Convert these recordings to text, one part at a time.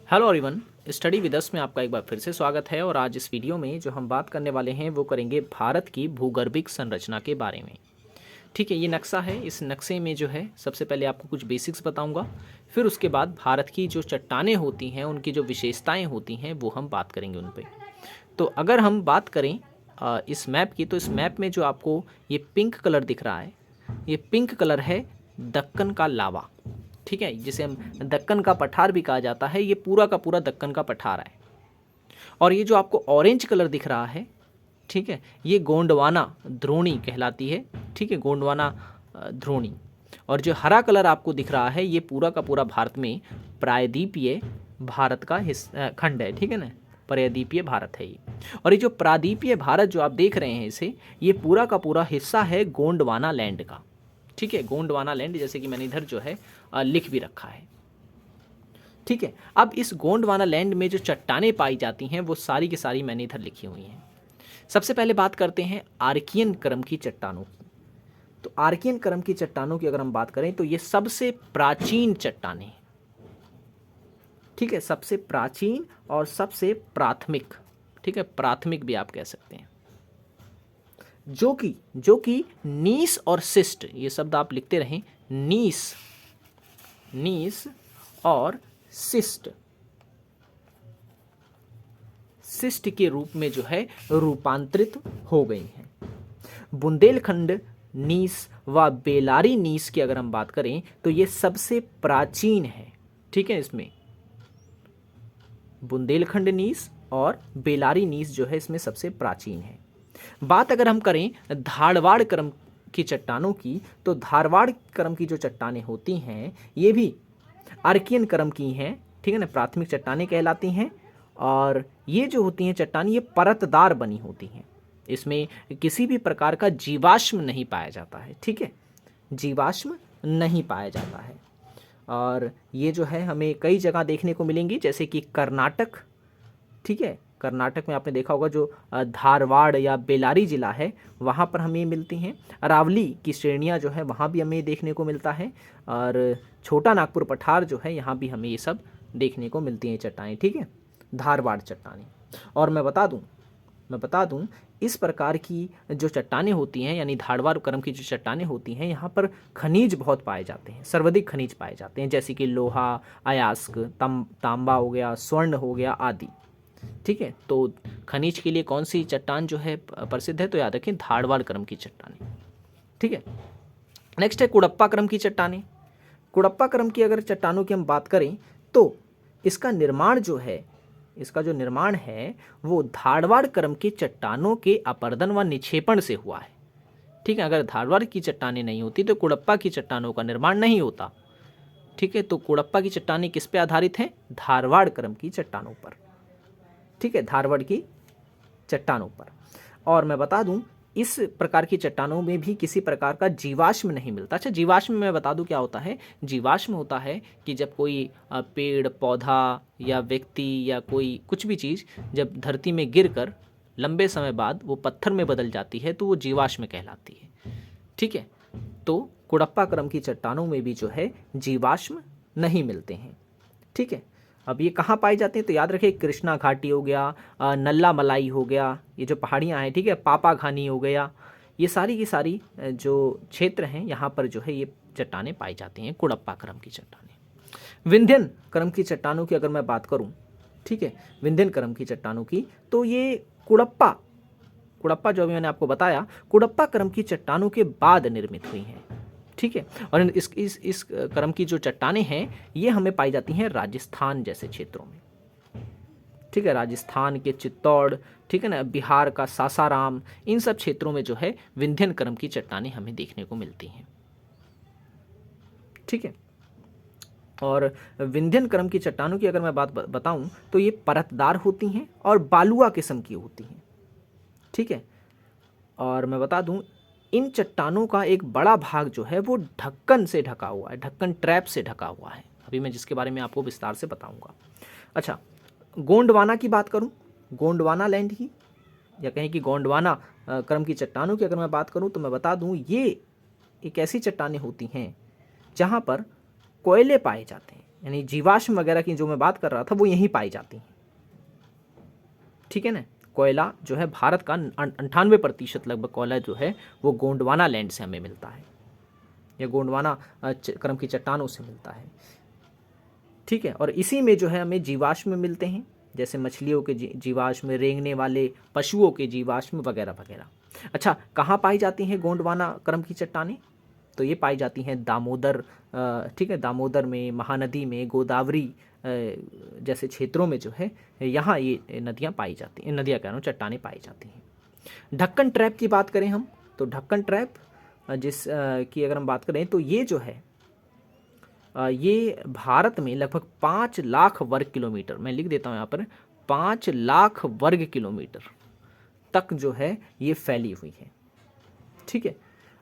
Hello everyone, study with us में आपका एक बार फिर से स्वागत है। और आज इस वीडियो में जो हम बात करने वाले हैं वो करेंगे भारत की भूगर्भिक संरचना के बारे में। ठीक है, ये नक्शा है। इस नक्शे में जो है सबसे पहले आपको कुछ बेसिक्स बताऊंगा, फिर उसके बाद भारत की जो चट्टानें होती हैं उनकी जो विशेषताएं होती हैं वो हम बात करेंगे उन पर। तो अगर हम बात करें इस मैप की, तो इस मैप में जो आपको ये पिंक कलर दिख रहा है, ये पिंक कलर है दक्कन का लावा। ठीक है, जिसे हम दक्कन का पठार भी कहा जाता है। ये पूरा का पूरा दक्कन का पठार है। और ये जो आपको ऑरेंज कलर दिख रहा है, ठीक है, ये गोंडवाना द्रोणी कहलाती है। ठीक है, गोंडवाना द्रोणी। और जो हरा कलर आपको दिख रहा है ये पूरा का पूरा भारत में प्रायद्वीपीय भारत का खंड है। ठीक है ना, प्रायद्वीपीय भारत है ये। और ये जो प्रायद्वीपीय भारत जो आप देख रहे हैं इसे, ये पूरा का पूरा हिस्सा है गोंडवाना लैंड का। ठीक है, गोंडवाना लैंड, जैसे कि मैंने इधर जो है लिख भी रखा है। ठीक है, अब इस गोंडवाना लैंड में जो चट्टानें पाई जाती हैं वो सारी की सारी मैंने इधर लिखी हुई हैं। सबसे पहले बात करते हैं आर्कियन क्रम की चट्टानों की। तो आर्कियन क्रम की चट्टानों की अगर हम बात करें तो ये सबसे प्राचीन चट्टानें हैं। ठीक है, सबसे प्राचीन और सबसे प्राथमिक। ठीक है, प्राथमिक भी आप कह सकते हैं। जो कि नीस और सिस्ट, ये शब्द आप लिखते रहें, नीस और सिस्ट के रूप में जो है रूपांतरित हो गई हैं। बुंदेलखंड नीस व बेलारी नीस की अगर हम बात करें तो ये सबसे प्राचीन है। ठीक है, इसमें बुंदेलखंड नीस और बेलारी नीस जो है इसमें सबसे प्राचीन है। बात अगर हम करें धारवाड़ क्रम की चट्टानों की, तो धारवाड़ क्रम की जो चट्टानें होती हैं ये भी आर्कियन क्रम की हैं। ठीक है ना, प्राथमिक चट्टानें कहलाती हैं। और ये जो होती हैं चट्टानें, ये परतदार बनी होती हैं। इसमें किसी भी प्रकार का जीवाश्म नहीं पाया जाता है। ठीक है, जीवाश्म नहीं पाया जाता है। और ये जो है हमें कई जगह देखने को मिलेंगी, जैसे कि कर्नाटक। ठीक है, कर्नाटक में आपने देखा होगा जो धारवाड़ या बेलारी ज़िला है वहाँ पर हमें मिलती हैं। अरावली की श्रेणियाँ जो है वहाँ भी हमें देखने को मिलता है। और छोटा नागपुर पठार जो है यहाँ भी हमें ये सब देखने को मिलती हैं चट्टानें। ठीक है, धारवाड़ चट्टानें। और मैं बता दूं इस प्रकार की जो चट्टानें होती हैं, यानी धारवाड़ क्रम की जो चट्टानें होती हैं, यहाँ पर खनिज बहुत पाए जाते हैं, सर्वाधिक खनिज पाए जाते हैं, जैसे कि लोहा, अयस्क, तांबा हो गया, स्वर्ण हो गया आदि। ठीक है, तो खनिज के लिए कौन सी चट्टान जो है प्रसिद्ध है, तो याद रखें धारवाड़ क्रम की चट्टानें। ठीक है, नेक्स्ट है कुडप्पा क्रम की चट्टानें। कुडप्पा क्रम की अगर चट्टानों की हम बात करें तो इसका जो निर्माण है वो धारवाड़ क्रम की चट्टानों के अपरदन व निक्षेपण से हुआ है। ठीक है, अगर धारवाड़ की चट्टानें नहीं होती तो कुडप्पा की चट्टानों का निर्माण नहीं होता। ठीक है, तो कुडप्पा की चट्टानें किस पे आधारित हैं? धारवाड़ क्रम की चट्टानों पर। ठीक है, धारवाड़ की चट्टानों पर। और मैं बता दूं इस प्रकार की चट्टानों में भी किसी प्रकार का जीवाश्म नहीं मिलता। अच्छा, जीवाश्म मैं बता दूं क्या होता है। जीवाश्म होता है कि जब कोई पेड़ पौधा या व्यक्ति या कोई कुछ भी चीज़ जब धरती में गिरकर लंबे समय बाद वो पत्थर में बदल जाती है तो वो जीवाश्म कहलाती है। ठीक है, तो कुडप्पा क्रम की चट्टानों में भी जो है जीवाश्म नहीं मिलते हैं। ठीक है, अब ये कहाँ पाए जाते हैं, तो याद रखें कृष्णा घाटी हो गया, नल्ला मलाई हो गया, ये जो पहाड़ियाँ हैं। ठीक है, पापा घानी हो गया, ये सारी की सारी जो क्षेत्र हैं यहाँ पर जो है ये चट्टानें पाई जाती हैं, कुडप्पा क्रम की चट्टानें। विंध्यन क्रम की चट्टानों की अगर मैं बात करूँ, ठीक है, विंध्यन क्रम की चट्टानों की, तो ये कुडप्पा जो अभी मैंने आपको बताया, कुडप्पा क्रम की चट्टानों के बाद निर्मित हुई हैं। ठीक है, और इस क्रम की जो चट्टानें हैं ये हमें पाई जाती हैं राजस्थान जैसे क्षेत्रों में। ठीक है, राजस्थान के चित्तौड़, ठीक है ना, बिहार का सासाराम, इन सब क्षेत्रों में जो है विंध्यन क्रम की चट्टानें हमें देखने को मिलती हैं। ठीक है, और विंध्यन क्रम की चट्टानों की अगर मैं बात बताऊं तो ये परतदार होती हैं और बालुआ किस्म की होती हैं। ठीक है, और मैं बता दूं इन चट्टानों का एक बड़ा भाग जो है वो ढक्कन से ढका हुआ है, ढक्कन ट्रैप से ढका हुआ है। अभी मैं जिसके बारे में आपको विस्तार से बताऊंगा। अच्छा, गोंडवाना की बात करूं, गोंडवाना लैंड की या कहें कि गोंडवाना क्रम की चट्टानों की अगर मैं बात करूं तो मैं बता दूं ये एक ऐसी चट्टानें होती हैं जहां पर कोयले पाए जाते हैं। यानी जीवाश्म वगैरह की जो मैं बात कर रहा था वो यहीं पाई जाती हैं, ठीक है ना। कोयला जो है भारत का 98% लगभग कोयला जो है वो गोंडवाना लैंड से हमें मिलता है, या गोंडवाना क्रम की चट्टानों से मिलता है, ठीक है। और इसी में जो है हमें जीवाश्म मिलते हैं, जैसे मछलियों के जीवाश्म, रेंगने वाले पशुओं के जीवाश्म वगैरह वगैरह। अच्छा, कहाँ पाई जाती हैं गोंडवाना क्रम की चट्टानें? तो ये पाई जाती हैं दामोदर, ठीक है, दामोदर में, महानदी में, गोदावरी जैसे क्षेत्रों में जो है यहाँ ये नदियाँ पाई जाती हैं, नदियाँ कह रहा हूँ, चट्टानें पाई जाती हैं। ढक्कन ट्रैप की बात करें हम, तो ढक्कन ट्रैप जिस की अगर हम बात करें तो ये जो है ये भारत में लगभग 5 लाख वर्ग किलोमीटर, मैं लिख देता हूँ यहाँ पर, 5 लाख वर्ग किलोमीटर तक जो है ये फैली हुई है, ठीक है।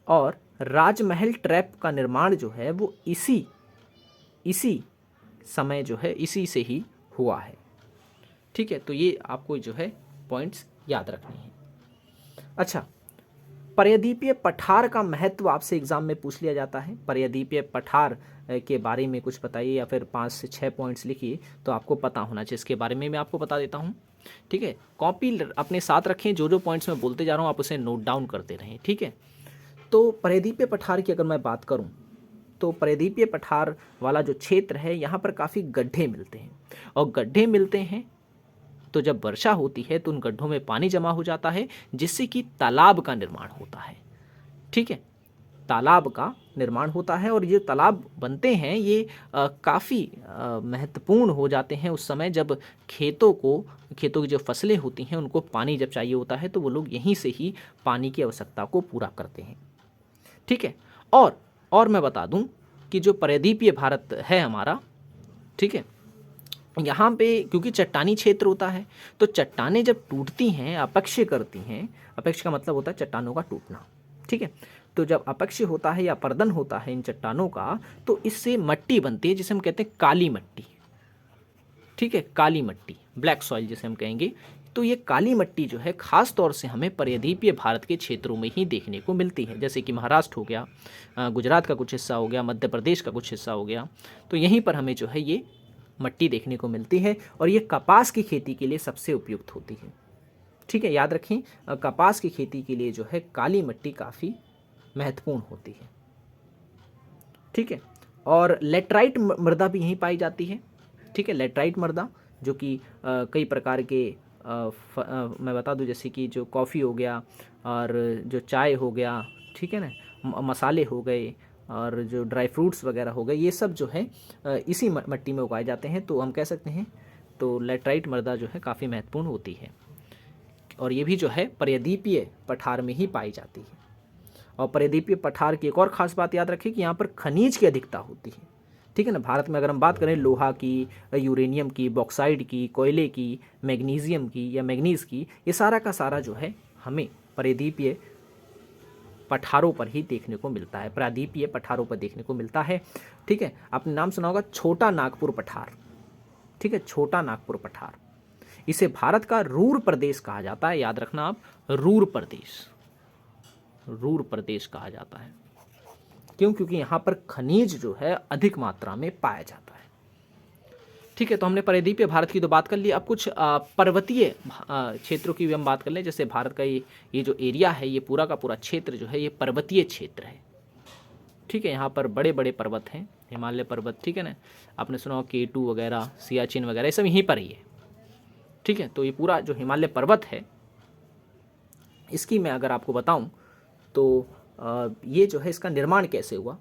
और राजमहल ट्रैप का निर्माण जो है वो इसी समय जो है इसी से ही हुआ है, ठीक है। तो ये आपको जो है पॉइंट्स याद रखने हैं। अच्छा, पर्यदीपीय पठार का महत्व आपसे एग्जाम में पूछ लिया जाता है। पर्यदीपीय पठार के बारे में कुछ बताइए, या फिर 5 से 6 पॉइंट्स लिखिए, तो आपको पता होना चाहिए। इसके बारे में मैं आपको बता देता हूँ, ठीक है। कॉपी अपने साथ रखें, जो जो पॉइंट्स मैं बोलते जा रहा हूँ आप उसे नोट डाउन करते रहें, ठीक है। तो पर्यदीपीय पठार की अगर मैं बात करूँ तो पर्यदीपीय पठार वाला जो क्षेत्र है यहाँ पर काफ़ी गड्ढे मिलते हैं, और गड्ढे मिलते हैं तो जब वर्षा होती है तो उन गड्ढों में पानी जमा हो जाता है, जिससे कि तालाब का निर्माण होता है, ठीक है। तालाब का निर्माण होता है, और ये तालाब बनते हैं ये काफ़ी महत्वपूर्ण हो जाते हैं उस समय जब खेतों की जो फसलें होती हैं उनको पानी जब चाहिए होता है, तो वो लोग यहीं से ही पानी की आवश्यकता को पूरा करते हैं, ठीक है। और मैं बता दूं कि जो पर्यदीपीय भारत है हमारा, ठीक है, यहाँ पे क्योंकि चट्टानी क्षेत्र होता है, तो चट्टानें जब टूटती हैं, अपक्षय करती हैं, अपक्षय का मतलब होता है चट्टानों का टूटना, ठीक है। तो जब अपक्षय होता है या पर्दन होता है इन चट्टानों का, तो इससे मट्टी बनती है जिसे हम कहते हैं काली मट्टी, ठीक है, काली मट्टी, ब्लैक सॉइल जिसे हम कहेंगे। तो ये काली मट्टी जो है खास तौर से हमें पर्यदीपीय भारत के क्षेत्रों में ही देखने को मिलती है, जैसे कि महाराष्ट्र हो गया, गुजरात का कुछ हिस्सा हो गया, मध्य प्रदेश का कुछ हिस्सा हो गया, तो यहीं पर हमें जो है ये मट्टी देखने को मिलती है, और ये कपास की खेती के लिए सबसे उपयुक्त होती है, ठीक है। याद रखें, कपास की खेती के लिए जो है काली मट्टी काफ़ी महत्वपूर्ण होती है, ठीक है। और लेटराइट मृदा भी यहीं पाई जाती है, ठीक है। लेटराइट मृदा जो कि कई प्रकार के मैं बता दूं, जैसे कि जो कॉफ़ी हो गया और जो चाय हो गया, ठीक है ना, मसाले हो गए और जो ड्राई फ्रूट्स वगैरह हो गए, ये सब जो है इसी मट्टी में उगाए जाते हैं, तो हम कह सकते हैं तो लेटराइट मृदा जो है काफ़ी महत्वपूर्ण होती है, और ये भी जो है पर्यदीपीय पठार में ही पाई जाती है। और पर्यदीपीय पठार की एक और ख़ास बात याद रखें कि यहाँ पर खनिज की अधिकता होती है, ठीक है ना। भारत में अगर हम बात करें लोहा की, यूरेनियम की, बॉक्साइड की, कोयले की, मैग्नीशियम की या मैग्नीज़ की, ये सारा का सारा जो है हमें पर्यदीपीय पठारों पर ही देखने को मिलता है, प्रायद्वीपीय पठारों पर देखने को मिलता है, ठीक है। आपने नाम सुना होगा छोटा नागपुर पठार, ठीक है, छोटा नागपुर पठार। इसे भारत का रूर प्रदेश कहा जाता है, याद रखना आप, रूर प्रदेश कहा जाता है। क्यों? क्योंकि यहाँ पर खनिज जो है अधिक मात्रा में पाया जाता है, ठीक है। तो हमने पर्यदीपीय भारत की तो बात कर ली, अब कुछ पर्वतीय क्षेत्रों की भी हम बात कर लें। जैसे भारत का ये जो एरिया है, ये पूरा का पूरा क्षेत्र जो है ये पर्वतीय क्षेत्र है, ठीक है। यहाँ पर बड़े बड़े पर्वत हैं, हिमालय पर्वत, ठीक है ना। आपने सुना हो K2 वगैरह, सियाचिन वगैरह, ये सब यहीं पर ही है, ठीक है। तो ये पूरा जो हिमालय पर्वत है, इसकी मैं अगर आपको बताऊं तो ये जो है इसका निर्माण कैसे हुआ,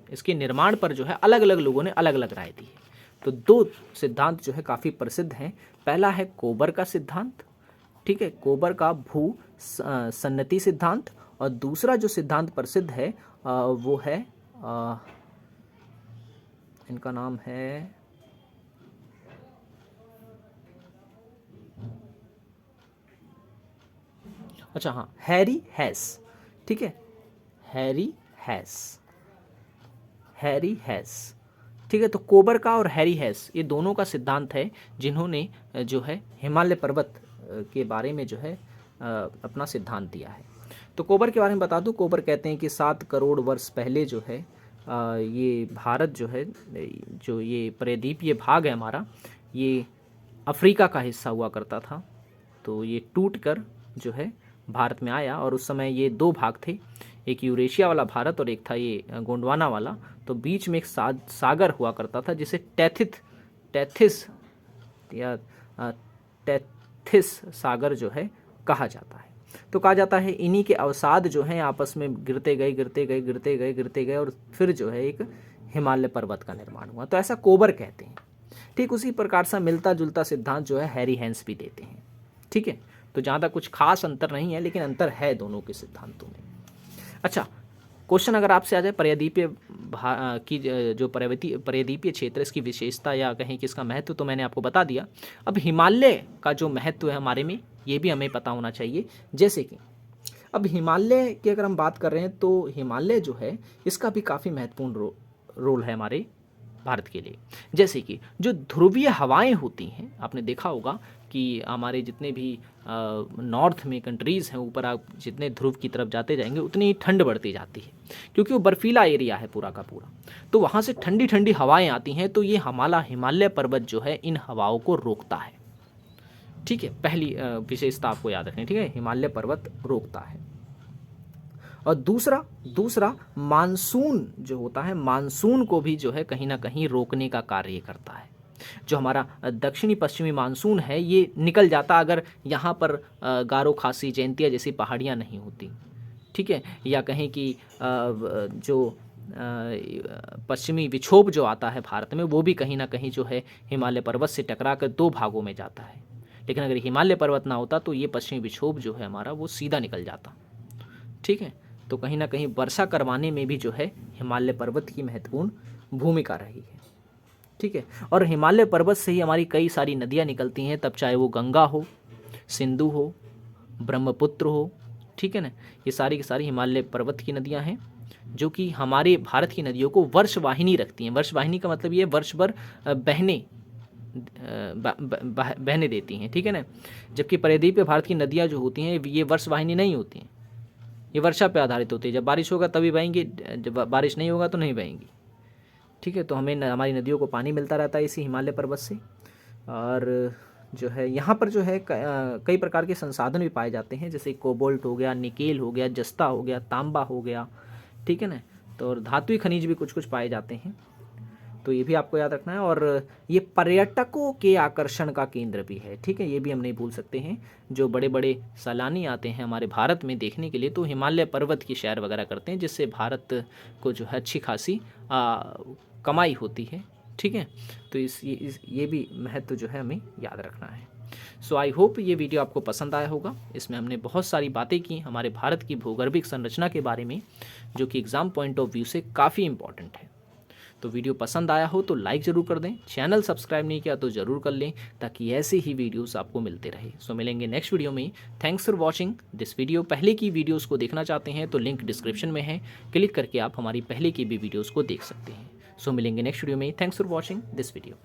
इसके निर्माण पर जो है अलग अलग लोगों ने अलग अलग राय दी है। तो 2 सिद्धांत जो है काफ़ी प्रसिद्ध हैं। पहला है कोबर का सिद्धांत, ठीक है, कोबर का भू सन्नति सिद्धांत, और दूसरा जो सिद्धांत प्रसिद्ध है वो है इनका नाम है अच्छा हाँ, हैरी हैस, ठीक है, हैरी हैस, ठीक है। तो कोबर का और हैरी हैस ये दोनों का सिद्धांत है, जिन्होंने जो है हिमालय पर्वत के बारे में जो है अपना सिद्धांत दिया है। तो कोबर के बारे में बता दूं, कोबर कहते हैं कि 7 करोड़ वर्ष पहले जो है ये भारत जो है, जो ये प्रायद्वीपीय भाग है हमारा, ये अफ्रीका का हिस्सा हुआ करता था। तो ये टूट कर जो है भारत में आया, और उस समय ये दो भाग थे, एक यूरेशिया वाला भारत और एक था ये गोंडवाना वाला। तो बीच में एक सागर हुआ करता था जिसे टैथिस या टैथिस सागर जो है कहा जाता है। तो कहा जाता है इन्हीं के अवसाद जो हैं आपस में गिरते गए और फिर जो है एक हिमालय पर्वत का निर्माण हुआ। तो ऐसा कोबर कहते हैं। ठीक उसी प्रकार से मिलता जुलता सिद्धांत जो है हैरी हेंस भी देते हैं। ठीक है, तो जहाँ तक कुछ खास अंतर नहीं है, लेकिन अंतर है दोनों के सिद्धांतों में। अच्छा, क्वेश्चन अगर आपसे आ जाए प्रायद्वीपीय की जो प्रायद्वीपीय क्षेत्र, इसकी विशेषता या कहें कि इसका महत्व, तो मैंने आपको बता दिया। अब हिमालय का जो महत्व है हमारे में, ये भी हमें पता होना चाहिए। जैसे कि अब हिमालय की अगर हम बात कर रहे हैं तो हिमालय जो है इसका भी काफ़ी महत्वपूर्ण रोल है हमारे भारत के लिए। जैसे कि जो ध्रुवीय हवाएं होती हैं, आपने देखा होगा कि हमारे जितने भी नॉर्थ में कंट्रीज़ हैं, ऊपर आप जितने ध्रुव की तरफ जाते जाएंगे उतनी ठंड बढ़ती जाती है, क्योंकि वो बर्फीला एरिया है पूरा का पूरा। तो वहाँ से ठंडी ठंडी हवाएं आती हैं, तो ये हिमालय पर्वत जो है इन हवाओं को रोकता है। ठीक है, पहली विशेषता आपको याद रखनी। ठीक है, हिमालय पर्वत रोकता है। और दूसरा मानसून जो होता है, मानसून को भी जो है कहीं ना कहीं रोकने का कार्य करता है। जो हमारा दक्षिणी पश्चिमी मानसून है ये निकल जाता अगर यहाँ पर गारो खासी जयंतिया जैसी पहाड़ियाँ नहीं होती। ठीक है, या कहें कि जो पश्चिमी विक्षोभ जो आता है भारत में, वो भी कहीं ना कहीं जो है हिमालय पर्वत से टकरा कर दो भागों में जाता है। लेकिन अगर हिमालय पर्वत ना होता तो ये पश्चिमी विक्षोभ जो है हमारा वो सीधा निकल जाता। ठीक है, तो कहीं ना कहीं वर्षा करवाने में भी जो है हिमालय पर्वत की महत्वपूर्ण भूमिका रही है। ठीक है, और हिमालय पर्वत से ही हमारी कई सारी नदियाँ निकलती हैं, तब चाहे वो गंगा हो, सिंधु हो, ब्रह्मपुत्र हो। ठीक है ना, ये सारी की सारी हिमालय पर्वत की नदियाँ हैं जो कि हमारे भारत की नदियों को वर्षवाहिनी रखती हैं। वर्षवाहिनी का मतलब ये वर्ष भर बहने देती हैं। ठीक है ना, जबकि प्रायद्वीपीय भारत की नदियाँ जो होती हैं ये वर्षवाहिनी नहीं होती हैं, ये वर्षा पे आधारित होती है। जब बारिश होगा तभी बहेंगी, जब बारिश नहीं होगा तो नहीं बहेंगी। ठीक है, तो हमें हमारी नदियों को पानी मिलता रहता है इसी हिमालय पर्वत से। और जो है यहाँ पर जो है कई प्रकार के संसाधन भी पाए जाते हैं, जैसे कोबाल्ट हो गया, निकेल हो गया, जस्ता हो गया, तांबा हो गया। ठीक है ना, तो और धातुई खनिज भी कुछ कुछ पाए जाते हैं, तो ये भी आपको याद रखना है। और ये पर्यटकों के आकर्षण का केंद्र भी है। ठीक है, ये भी हम नहीं भूल सकते हैं। जो बड़े बड़े सैलानी आते हैं हमारे भारत में देखने के लिए, तो हिमालय पर्वत की सैर वगैरह करते हैं, जिससे भारत को जो है अच्छी खासी कमाई होती है। ठीक है, तो ये भी महत्व जो है हमें याद रखना है। सो आई होप ये वीडियो आपको पसंद आया होगा। इसमें हमने बहुत सारी बातें की हमारे भारत की भूगर्भिक संरचना के बारे में, जो कि एग्ज़ाम पॉइंट ऑफ व्यू से काफ़ी इंपॉर्टेंट है। तो वीडियो पसंद आया हो तो लाइक ज़रूर कर दें, चैनल सब्सक्राइब नहीं किया तो ज़रूर कर लें, ताकि ऐसे ही वीडियोस आपको मिलते रहे। सो मिलेंगे नेक्स्ट वीडियो में। Thanks for watching this video. पहले की वीडियोस को देखना चाहते हैं तो लिंक डिस्क्रिप्शन में है, क्लिक करके आप हमारी पहले की भी वीडियोज़ को देख सकते हैं। सो मिलेंगे नेक्स्ट वीडियो में। Thanks for watching this video.